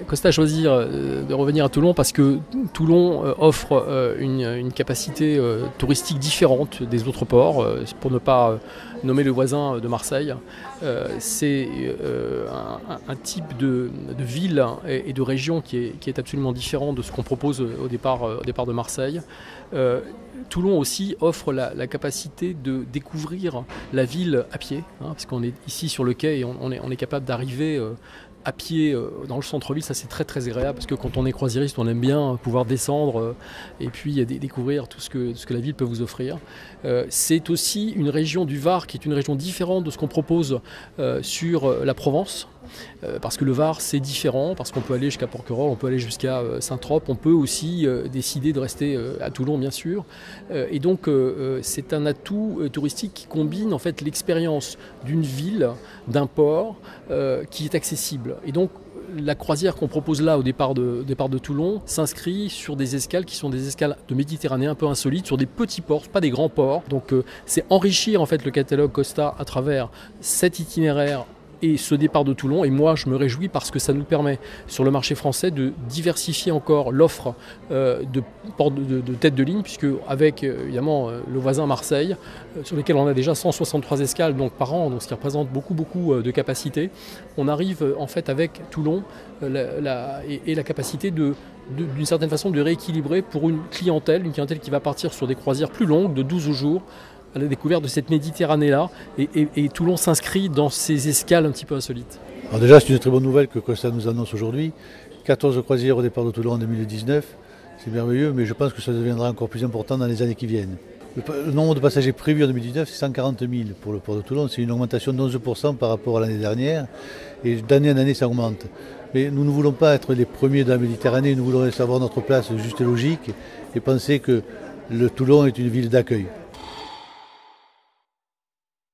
Costa a choisi de revenir à Toulon parce que Toulon offre une capacité touristique différente des autres ports, pour ne pas nommer le voisin de Marseille. C'est un type de ville et de région qui est absolument différent de ce qu'on propose au départ de Marseille. Toulon aussi offre la capacité de découvrir la ville à pied, parce qu'on est ici sur le quai et on est capable d'arriver à pied dans le centre-ville. Ça, c'est très très agréable parce que quand on est croisiériste, on aime bien pouvoir descendre et puis découvrir tout ce que la ville peut vous offrir. C'est aussi une région du Var qui est une région différente de ce qu'on propose sur la Provence. Parce que le Var c'est différent, parce qu'on peut aller jusqu'à Porquerolles, on peut aller jusqu'à Saint-Trope, on peut aussi décider de rester à Toulon bien sûr. Et donc c'est un atout touristique qui combine en fait l'expérience d'une ville, d'un port qui est accessible. Et donc la croisière qu'on propose là au départ de Toulon s'inscrit sur des escales qui sont des escales de Méditerranée un peu insolites, sur des petits ports, pas des grands ports. Donc c'est enrichir en fait le catalogue Costa à travers cet itinéraire et ce départ de Toulon. Et moi je me réjouis parce que ça nous permet sur le marché français de diversifier encore l'offre de tête de ligne, puisque avec évidemment le voisin Marseille sur lequel on a déjà 163 escales donc par an, donc ce qui représente beaucoup de capacité, on arrive en fait avec Toulon la capacité d'une certaine façon de rééquilibrer pour une clientèle qui va partir sur des croisières plus longues de 12 jours à la découverte de cette Méditerranée-là, et Toulon s'inscrit dans ces escales un petit peu insolites. Alors déjà, c'est une très bonne nouvelle que Costa nous annonce aujourd'hui. 14 croisières au départ de Toulon en 2019, c'est merveilleux, mais je pense que ça deviendra encore plus important dans les années qui viennent. Le nombre de passagers prévus en 2019, c'est 140 000 pour le port de Toulon, c'est une augmentation de 11% par rapport à l'année dernière, et d'année en année ça augmente. Mais nous ne voulons pas être les premiers de la Méditerranée, nous voulons savoir notre place juste et logique, et penser que le Toulon est une ville d'accueil.